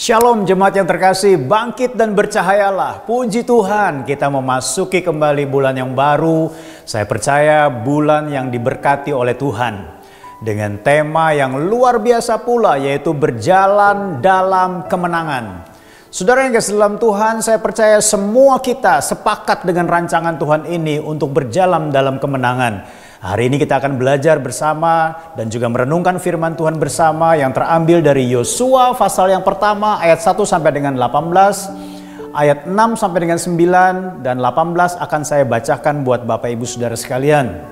Shalom jemaat yang terkasih, bangkit dan bercahayalah. Puji Tuhan, kita memasuki kembali bulan yang baru. Saya percaya bulan yang diberkati oleh Tuhan. Dengan tema yang luar biasa pula, yaitu berjalan dalam kemenangan. Saudara yang kasih dalam Tuhan, saya percaya semua kita sepakat dengan rancangan Tuhan ini untuk berjalan dalam kemenangan. Hari ini kita akan belajar bersama dan juga merenungkan firman Tuhan bersama yang terambil dari Yosua pasal yang pertama ayat 1 sampai dengan 18, ayat 6 sampai dengan 9 dan 18 akan saya bacakan buat Bapak Ibu Saudara sekalian.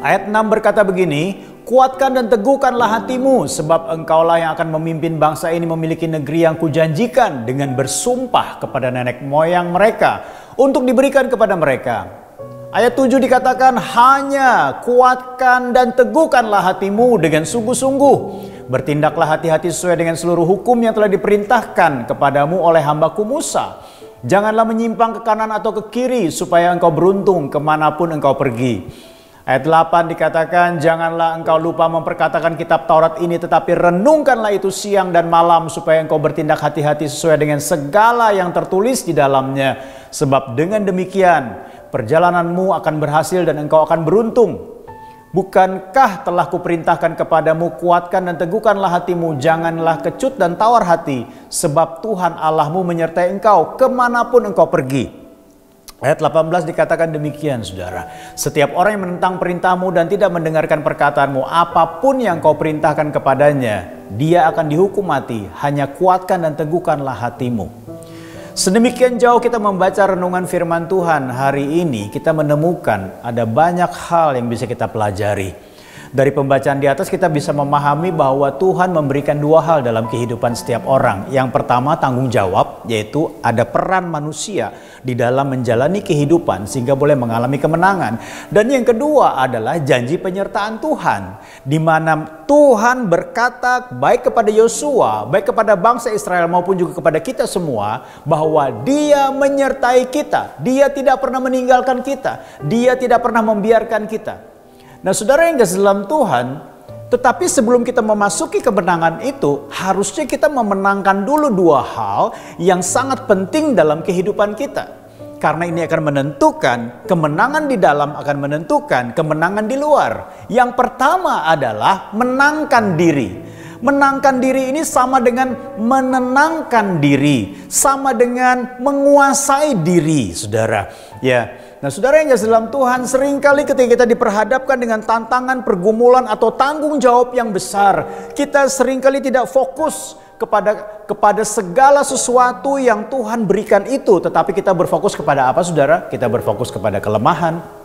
Ayat 6 berkata begini, "Kuatkan dan teguhkanlah hatimu, sebab engkaulah yang akan memimpin bangsa ini memiliki negeri yang kujanjikan dengan bersumpah kepada nenek moyang mereka untuk diberikan kepada mereka." Ayat 7 dikatakan, "Hanya kuatkan dan teguhkanlah hatimu dengan sungguh-sungguh. Bertindaklah hati-hati sesuai dengan seluruh hukum yang telah diperintahkan kepadamu oleh hambaku Musa. Janganlah menyimpang ke kanan atau ke kiri supaya engkau beruntung kemanapun engkau pergi." Ayat 8 dikatakan, "Janganlah engkau lupa memperkatakan kitab Taurat ini, tetapi renungkanlah itu siang dan malam supaya engkau bertindak hati-hati sesuai dengan segala yang tertulis di dalamnya. Sebab dengan demikian perjalananmu akan berhasil dan engkau akan beruntung. Bukankah telah kuperintahkan kepadamu, kuatkan dan teguhkanlah hatimu, janganlah kecut dan tawar hati, sebab Tuhan Allahmu menyertai engkau kemanapun engkau pergi." Ayat 18 dikatakan demikian, saudara. "Setiap orang yang menentang perintahmu dan tidak mendengarkan perkataanmu, apapun yang kau perintahkan kepadanya, dia akan dihukum mati. Hanya kuatkan dan teguhkanlah hatimu." Sedemikian jauh kita membaca renungan firman Tuhan hari ini, kita menemukan ada banyak hal yang bisa kita pelajari. Dari pembacaan di atas kita bisa memahami bahwa Tuhan memberikan dua hal dalam kehidupan setiap orang. Yang pertama, tanggung jawab, yaitu ada peran manusia di dalam menjalani kehidupan sehingga boleh mengalami kemenangan. Dan yang kedua adalah janji penyertaan Tuhan, di mana Tuhan berkata baik kepada Yosua, baik kepada bangsa Israel maupun juga kepada kita semua, bahwa Dia menyertai kita. Dia tidak pernah meninggalkan kita. Dia tidak pernah membiarkan kita. Nah, saudara yang kasih dalam Tuhan, tetapi sebelum kita memasuki kemenangan itu, harusnya kita memenangkan dulu dua hal yang sangat penting dalam kehidupan kita. Karena ini akan menentukan, kemenangan di dalam akan menentukan kemenangan di luar. Yang pertama adalah menangkan diri. Menangkan diri ini sama dengan menenangkan diri, sama dengan menguasai diri, saudara. Ya. Nah, saudara yang kasih dalam Tuhan, seringkali ketika kita diperhadapkan dengan tantangan, pergumulan atau tanggung jawab yang besar, kita seringkali tidak fokus kepada segala sesuatu yang Tuhan berikan itu, tetapi kita berfokus kepada apa, saudara? Kita berfokus kepada kelemahan.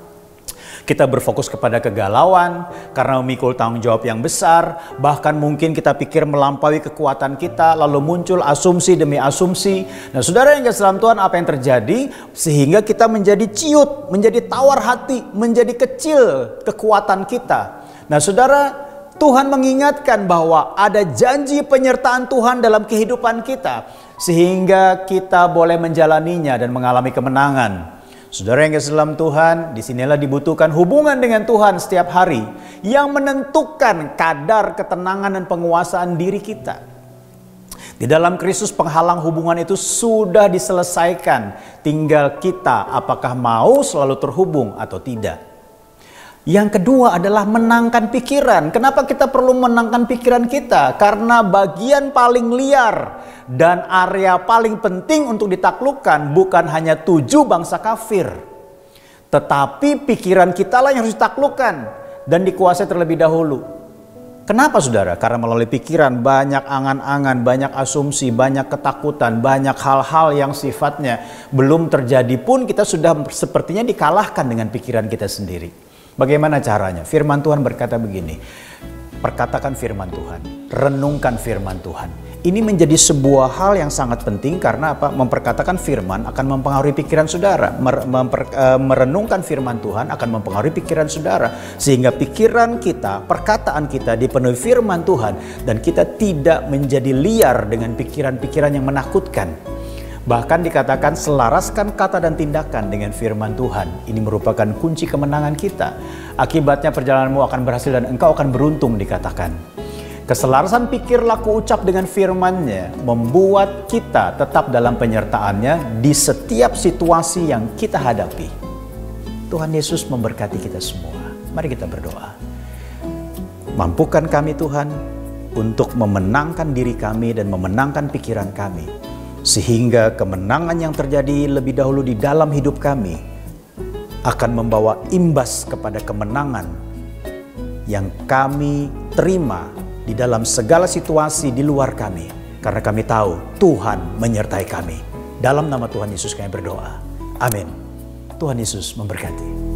Kita berfokus kepada kegalauan karena memikul tanggung jawab yang besar. Bahkan mungkin kita pikir melampaui kekuatan kita, lalu muncul asumsi demi asumsi. Nah, saudara yang kasih dalam Tuhan, apa yang terjadi? Sehingga kita menjadi ciut, menjadi tawar hati, menjadi kecil kekuatan kita. Nah, saudara, Tuhan mengingatkan bahwa ada janji penyertaan Tuhan dalam kehidupan kita, sehingga kita boleh menjalaninya dan mengalami kemenangan. Saudara yang kasih dalam Tuhan, disinilah dibutuhkan hubungan dengan Tuhan setiap hari yang menentukan kadar ketenangan dan penguasaan diri kita. Di dalam Kristus penghalang hubungan itu sudah diselesaikan. Tinggal kita apakah mau selalu terhubung atau tidak. Yang kedua adalah menangkan pikiran. Kenapa kita perlu menangkan pikiran kita? Karena bagian paling liar dan area paling penting untuk ditaklukkan bukan hanya 7 bangsa kafir, tetapi pikiran kita lah yang harus ditaklukkan dan dikuasai terlebih dahulu. Kenapa, saudara? Karena melalui pikiran banyak angan-angan, banyak asumsi, banyak ketakutan, banyak hal-hal yang sifatnya belum terjadi pun kita sudah sepertinya dikalahkan dengan pikiran kita sendiri. Bagaimana caranya? Firman Tuhan berkata begini, perkatakan firman Tuhan, renungkan firman Tuhan. Ini menjadi sebuah hal yang sangat penting karena apa? Memperkatakan firman akan mempengaruhi pikiran saudara. Merenungkan firman Tuhan akan mempengaruhi pikiran saudara. Sehingga pikiran kita, perkataan kita dipenuhi firman Tuhan. Dan kita tidak menjadi liar dengan pikiran-pikiran yang menakutkan. Bahkan dikatakan selaraskan kata dan tindakan dengan firman Tuhan. Ini merupakan kunci kemenangan kita. Akibatnya perjalananmu akan berhasil dan engkau akan beruntung, dikatakan. Keselarasan pikir, laku, ucap dengan firman-Nya membuat kita tetap dalam penyertaan-Nya di setiap situasi yang kita hadapi. Tuhan Yesus memberkati kita semua. Mari kita berdoa. Mampukan kami Tuhan untuk memenangkan diri kami dan memenangkan pikiran kami, sehingga kemenangan yang terjadi lebih dahulu di dalam hidup kami akan membawa imbas kepada kemenangan yang kami terima di dalam segala situasi di luar kami, karena kami tahu Tuhan menyertai kami. Dalam nama Tuhan Yesus kami berdoa. Amin. Tuhan Yesus memberkati.